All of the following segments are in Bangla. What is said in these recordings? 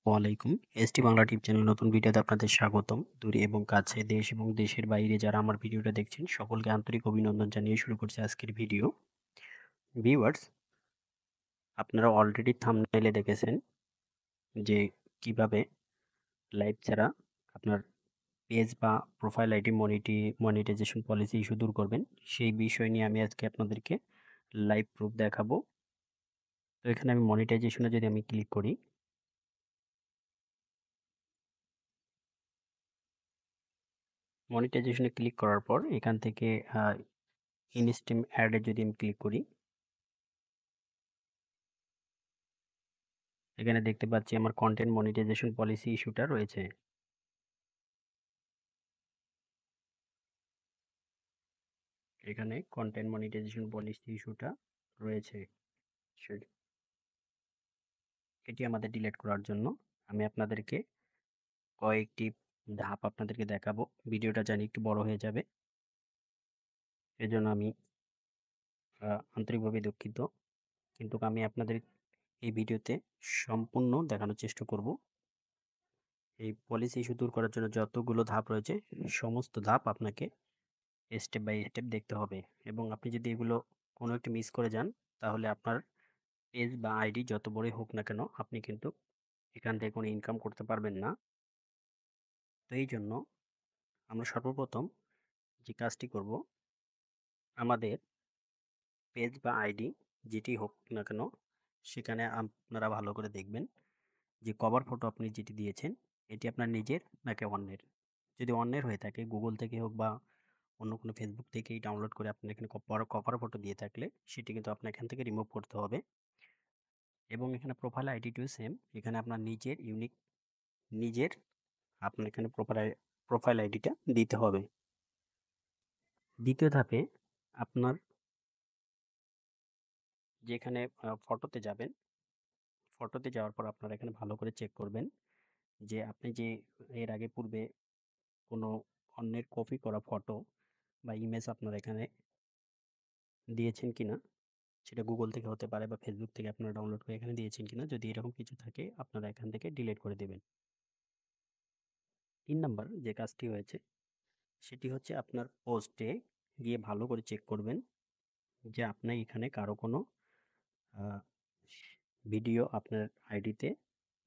ওয়ালাইকুম। এসটি বাংলা টিপ চ্যানেল নতুন ভিডিওতে আপনাদের স্বাগতম। দূরে এবং কাছে, দেশ এবং দেশের বাইরে যারা আমার ভিডিওটা দেখছেন সকলকে আন্তরিক অভিনন্দন জানিয়ে শুরু করছি আজকের ভিডিও। ভিউয়ার্স, আপনারা অলরেডি থাম্বনেইলে দেখেছেন যে কিভাবে লাইভ ছাড়া আপনার পেজ বা profile ID monetization policy issue দূর করবেন। সেই বিষয় নিয়ে আমি আজকে আপনাদেরকে লাইভ প্রুফ দেখাবো। তো এখানে আমি মনিটাইজেশনে যদি আমি ক্লিক করি, মনিটাইজেশনে ক্লিক করার পর এখান থেকে ইনস্ট্রিম অ্যাডে যদি আমি ক্লিক করি, এখানে দেখতে পাচ্ছি আমার কন্টেন্ট মনিটাইজেশন পলিসি ইস্যুটা রয়েছে। এখানে কন্টেন্ট মনিটাইজেশন পলিসি ইস্যুটা রয়েছে। এটি আমাদের ডিলিট করার জন্য আমি আপনাদেরকে কয়েকটি ধাপ আপনাদেরকে দেখাবো। ভিডিওটা জানি একটু বড় হয়ে যাবে, এজন্য আমি আন্তরিকভাবে দুঃখিত, কিন্তু আমি আপনাদের এই ভিডিওতে সম্পূর্ণ দেখানোর চেষ্টা করব। এই পলিসি ইস্যু দূর করার জন্য যতগুলো ধাপ রয়েছে সমস্ত ধাপ আপনাকে স্টেপ বাই স্টেপ দেখতে হবে, এবং আপনি যদি এগুলো কোনো একটি মিস করে যান তাহলে আপনার পেজ বা আইডি যত বড়ই হোক না কেন আপনি কিন্তু এখান থেকে কোনো ইনকাম করতে পারবেন না। তো এই জন্য আমরা সর্বপ্রথম যে কাজটি করব, আমাদের পেজ বা আইডি যেটি হোক না কেন সেখানে আপনারা ভালো করে দেখবেন যে কভার ফটো আপনি যেটি দিয়েছেন এটি আপনার নিজের নাকি অন্যের। যদি অন্যের হয়ে থাকে গুগল থেকে হোক বা অন্য কোনো ফেসবুক থেকেই ডাউনলোড করে আপনি এখানে কভার ফটো দিয়ে থাকলে সেটি কিন্তু আপনার এখান থেকে রিমুভ করতে হবে। এবং এখানে প্রোফাইল আইডিটিও সেম, এখানে আপনার নিজের আপনার এখানে প্রোফাইল আইডিটা দিতে হবে। দ্বিতীয় ধাপে আপনার যেখানে ফটোতে যাবেন, ফটোতে যাওয়ার পর আপনারা এখানে ভালো করে চেক করবেন যে আপনি যে এর আগে পূর্বে কোনো অন্যের কপি করা ফটো বা ইমেজ আপনারা এখানে দিয়েছেন কিনা, সেটা গুগল থেকে হতে পারে বা ফেসবুক থেকে আপনারা ডাউনলোড করে এখানে দিয়েছেন কিনা। যদি এরকম কিছু থাকে আপনারা এখান থেকে ডিলিট করে দেবেন। ৩ নাম্বার যে কাজটি হয়েছে সেটি হচ্ছে আপনার পোস্টে গিয়ে ভালো করে চেক করবেন যে আপনি এখানে কারো কোনো আহ, ভিডিও আপনার আইডিতে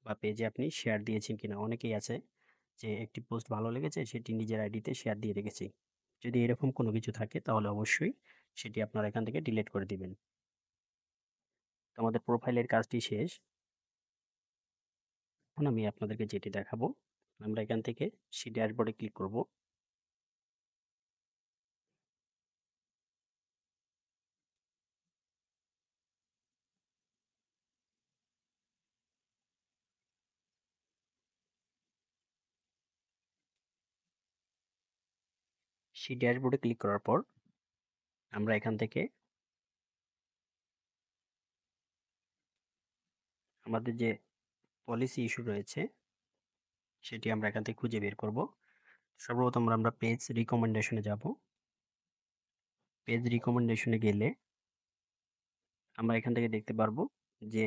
বা পেজে আপনি শেয়ার দিয়েছেন কিনা। অনেকেই আছে যে একটি পোস্ট ভালো লেগেছে সেটি নিজের আইডিতে শেয়ার দিয়ে রেখেছি। যদি এরকম কোনো কিছু থাকে তাহলে অবশ্যই সেটি আপনারা এখান থেকে ডিলিট করে দিবেন। তো আমাদের প্রোফাইলের কাজটি শেষ। এখন আমি আপনাদেরকে যেটি দেখাবো, আমরা এখান থেকে সেই ড্যাশবোর্ডে ক্লিক করব। সেই ড্যাশবোর্ডে ক্লিক করার পর আমরা এখান থেকে আমাদের যে পলিসি ইস্যু রয়েছে সেটি আমরা এখান থেকে খুঁজে বের করব। সর্বপ্রথম আমরা পেজ রিকমেন্ডেশনে যাব। পেজ রিকমেন্ডেশনে গেলে আমরা এখান থেকে দেখতে পারবো যে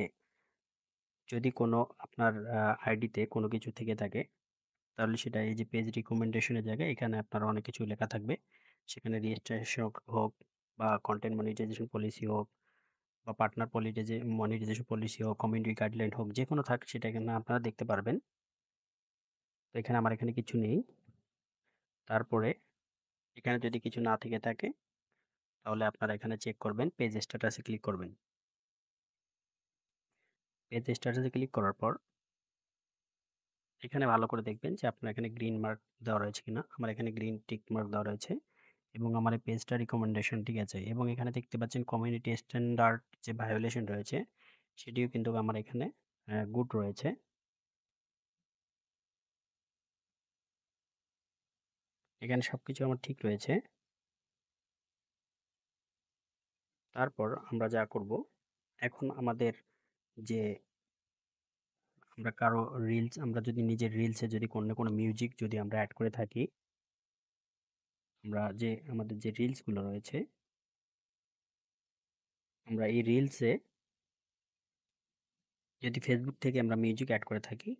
যদি কোনো আপনার আইডিতে কোনো কিছু থেকে থাকে তাহলে সেটা এই যে পেজ রিকমেন্ডেশনের জায়গায় এখানে আপনার অনেক কিছু লেখা থাকবে। সেখানে রেজিস্ট্রেশন হোক বা কন্টেন্ট মনিটাইজেশন পলিসি হোক বা পার্টনার মনিটাইজেশন পলিসি হোক, কমিউনিটি গাইডলাইন হোক, যে কোনো থাক সেটা এখানে আপনারা দেখতে পারবেন। তো এখানে আমার এখানে কিছু নেই। তারপরে এখানে যদি কিছু না থেকে থাকে তাহলে আপনারা এখানে চেক করবেন, পেজ স্ট্যাটাসে ক্লিক করবেন। পেজ স্ট্যাটাসে ক্লিক করার পর এখানে ভালো করে দেখবেন যে আপনার এখানে গ্রিন মার্ক দেওয়া রয়েছে কিনা। আমার এখানে গ্রিন টিক মার্ক দেওয়া রয়েছে এবং আমার এই পেজটা রিকমেন্ডেশন ঠিক আছে, এবং এখানে দেখতে পাচ্ছেন কমিউনিটি স্ট্যান্ডার্ড যে ভায়োলেশন রয়েছে সেটিও কিন্তু আমার এখানে গুড রয়েছে। এখানে সবকিছু আমার ঠিক রয়েছে। তারপর আমরা যা করব, এখন আমাদের যে আমরা কারো রিলস, আমরা যদি নিজের রিলসে যদি কোনো মিউজিক যদি আমরা অ্যাড করে থাকি, আমরা যে আমাদের যে রিলসগুলো রয়েছে আমরা এই রিলসে যদি ফেসবুক থেকে আমরা মিউজিক অ্যাড করে থাকি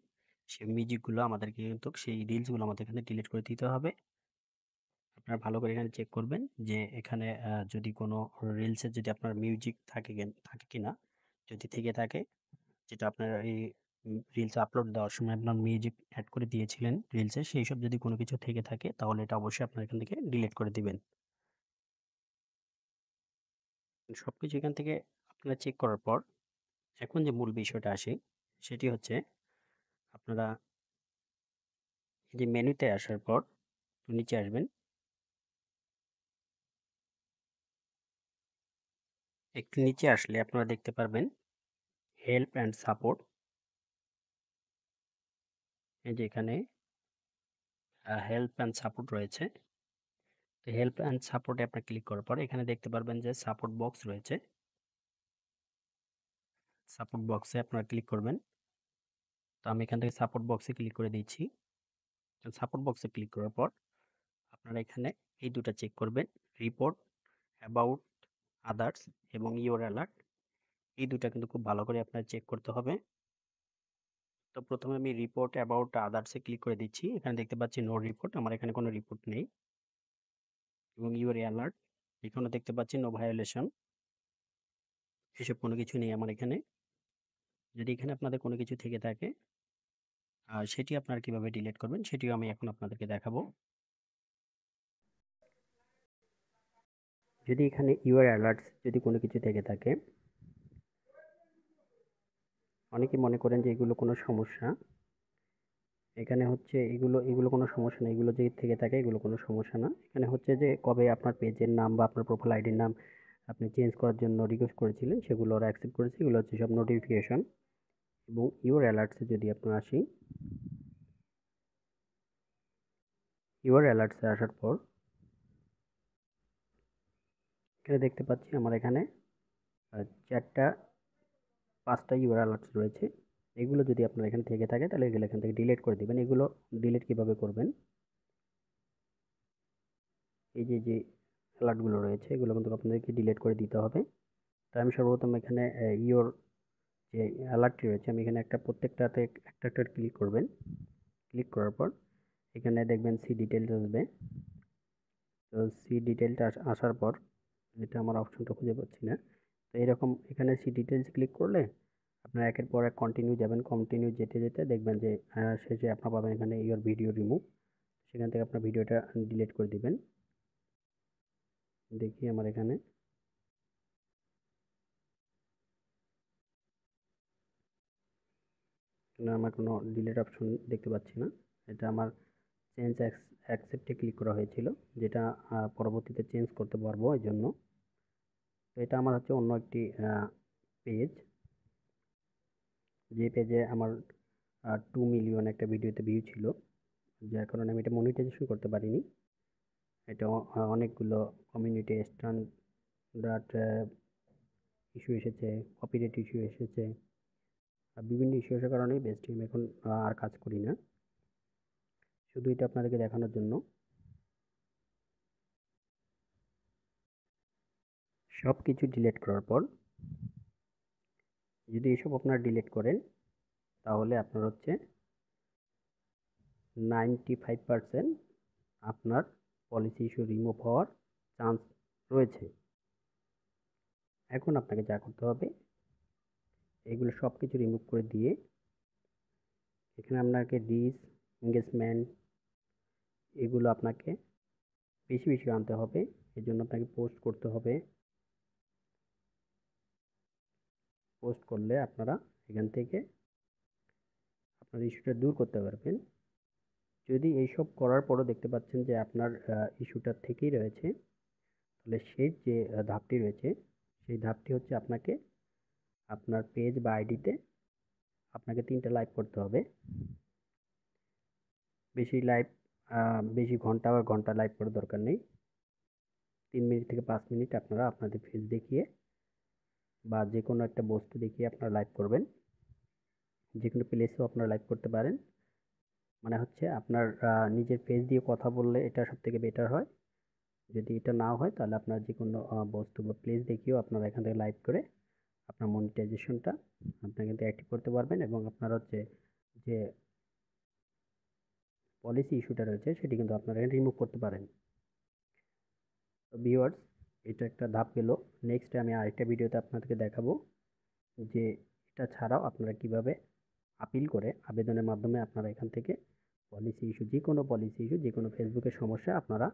সেই মিউজিকগুলো আমাদেরকে কিন্তু সেই রিলসগুলো আমাদের এখানে ডিলিট করে দিতে হবে। আপনারা ভালো করে এখানে চেক করবেন যে এখানে যদি কোনো রিলসের যদি আপনার মিউজিক থাকে কিনা। যদি থেকে থাকে, যেটা আপনার এই রিলস আপলোড দেওয়ার সময় আপনার মিউজিক এড করে দিয়েছিলেন রিলসে, সেইসব যদি কোনো কিছু থেকে থাকে তাহলে এটা অবশ্যই আপনার এখান থেকে ডিলিট করে দিবেন। সবকিছু এখান থেকে আপনারা চেক করার পর এখন যে মূল বিষয়টা আসে সেটি হচ্ছে আপনারা এই যে মেনুতে আসার পর নিচে আসবেন। একটু নিচে আসলে আপনারা দেখতে পারবেন হেল্প অ্যান্ড সাপোর্ট। এই যে এখানে হেল্প অ্যান্ড সাপোর্ট রয়েছে। তো হেল্প অ্যান্ড সাপোর্টে আপনার ক্লিক করার পর এখানে দেখতে পারবেন যে সাপোর্ট বক্স রয়েছে। সাপোর্ট বক্সে আপনারা ক্লিক করবেন। তো আমি এখান থেকে সাপোর্ট বক্সে ক্লিক করে দিচ্ছি। সাপোর্ট বক্সে ক্লিক করার পর আপনারা এখানে এই দুটো চেক করবেন, রিপোর্ট অ্যাবাউট আদার্স এবং ইওর অ্যালার্ট। এই দুটা কিন্তু খুব ভালো করে আপনার চেক করতে হবে। তো প্রথমে আমি রিপোর্ট অ্যাবাউট আদার্সে ক্লিক করে দিচ্ছি। এখানে দেখতে পাচ্ছি নো রিপোর্ট, আমার এখানে কোনো রিপোর্ট নেই। এবং ইওর অ্যালার্ট এখানে দেখতে পাচ্ছি নো ভায়োলেশন, এসব কোনো কিছু নেই আমার এখানে। যদি এখানে আপনাদের কোনো কিছু থেকে থাকে সেটি আপনারা কিভাবে ডিলিট করবেন সেটিও আমি এখন আপনাদেরকে দেখাবো। যদি এখানে ইউর অ্যালার্টস যদি কোনো কিছু থেকে থাকে, অনেকে মনে করেন যে এগুলো কোনো সমস্যা। এখানে হচ্ছে এগুলো কোনো সমস্যা না, এগুলো যদি থেকে থাকে এগুলো কোনো সমস্যা না। এখানে হচ্ছে যে কবে আপনার পেজের নাম বা আপনার প্রোফাইল আইডির নাম আপনি চেঞ্জ করার জন্য রিকোয়েস্ট করেছিলেন সেগুলো ওরা অ্যাকসেপ্ট করেছে, এগুলো হচ্ছে সব নোটিফিকেশন। এবং ইউর অ্যালার্টসে যদি আপনার আসি, ইউর অ্যালার্টসে আসার পর এখানে দেখতে পাচ্ছি আমার এখানে 5টা ইউর অ্যালার্টস রয়েছে। এগুলো যদি আপনার এখানে থেকে থাকে তাহলে এগুলো এখান থেকে ডিলিট করে দেবেন। এগুলো ডিলিট কিভাবে করবেন, এই যে অ্যালার্টগুলো রয়েছে এগুলো কিন্তু আপনাদেরকে ডিলিট করে দিতে হবে। তাই আমি সর্বপ্রথম এখানে ইওর যে অ্যালার্টটি রয়েছে আমি এখানে প্রত্যেকটাতে একটা একটা ক্লিক করবেন। ক্লিক করার পর এখানে দেখবেন সি ডিটেলস আসবে। তো সি ডিটেলটা আসার পর এটা আমার অপশনটা খুঁজে পাচ্ছি না। তো এরকম এখানে সি ডিটেলস ক্লিক করলে আপনার একের পর এক কন্টিনিউ যাবেন। কন্টিনিউ যেতে যেতে দেখবেন যে শেষে আপনার পাবেন এখানে ইওর ভিডিও রিমুভ। সেখান থেকে আপনার ভিডিওটা ডিলিট করে দিবেন। দেখি আমার এখানে আমার কোনো ডিলিট অপশন দেখতে পাচ্ছি না। এটা আমার চেঞ্জ অ্যাকসেপ্টে ক্লিক করা হয়েছিল, যেটা পরবর্তীতে চেঞ্জ করতে পারবো এই জন্য। তো এটা আমার হচ্ছে অন্য একটি পেজ, যে পেজে আমার 2 মিলিয়ন একটা ভিডিওতে ভিউ ছিল, যার কারণে আমি এটা মনিটাইজেশন করতে পারিনি। এটা অনেকগুলো কমিউনিটি স্ট্যান্ডার্ড ইস্যু এসেছে, কপিরাইট ইস্যু এসেছে, বিভিন্ন ইস্যু আসার কারণেই বেস্ট আমি এখন আর কাজ করি না। শুধু এটা আপনাদেরকে দেখানোর জন্য। সব কিছু ডিলিট করার পর যদি এসব আপনারা ডিলিট করেন তাহলে আপনার হচ্ছে 95% আপনার পলিসি ইস্যু রিমুভ হওয়ার চান্স রয়েছে। এখন আপনাকে যা করতে হবে এগুলো সব কিছু রিমুভ করে দিয়ে এখানে আপনাকে রিচ এঙ্গেজমেন্ট এগুলো আপনাকে বেশি বেশি আনতে হবে। এর জন্য আপনাকে পোস্ট করতে হবে। পোস্ট করলে আপনারা এখান থেকে আপনার ইস্যুটা দূর করতে পারবেন। যদি এইসব করার পরও দেখতে পাচ্ছেন যে আপনার ইস্যুটা থেকেই রয়েছে, তাহলে সেই যে ধাপটি রয়েছে সেই ধাপটি হচ্ছে আপনাকে আপনার পেজ বা আইডিতে আপনাকে 3টা লাইভ করতে হবে। বেশি লাইভ বেশি ঘন্টা বা ঘন্টা লাইভ করার দরকার নেই। 3 মিনিট থেকে 5 মিনিট আপনারা আপনাদের ফেস দেখিয়ে বা যে কোনো একটা বস্তু দেখিয়ে আপনারা লাইভ করবেন। যে কোনো প্লেসেও আপনারা লাইভ করতে পারেন। মানে হচ্ছে আপনার নিজের ফেস দিয়ে কথা বললে এটা সবথেকে বেটার হয়। যদি এটা না হয় তাহলে আপনার যে কোনো বস্তু বা প্লেস দেখিয়েও আপনারা এখান থেকে লাইভ করে আপনার মনিটাইজেশনটা আপনারা কিন্তু অ্যাক্টিভ করতে পারবেন। এবং আপনার হচ্ছে যে পলিসি ইস্যুটা রয়েছে সেটি কিন্তু আপনারা রিমুভ করতে পারেন। তো ভিউয়ার্স, এটা একটা ধাপ গেল। নেক্সট আমি আরেকটা ভিডিওতে আপনাদেরকে দেখাবো যে এটা ছাড়াও আপনারা কিভাবে আপিল করে আবেদনের মাধ্যমে আপনারা এখান থেকে পলিসি ইস্যু, যে কোনো ফেসবুকের সমস্যা আপনারা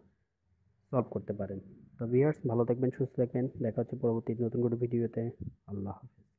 সলভ করতে পারেন। তো ভিউয়ার্স, ভালো থাকবেন, সুস্থ থাকবেন। দেখা হচ্ছে পরবর্তী নতুন কোনো ভিডিওতে। আল্লাহ হাফেজ।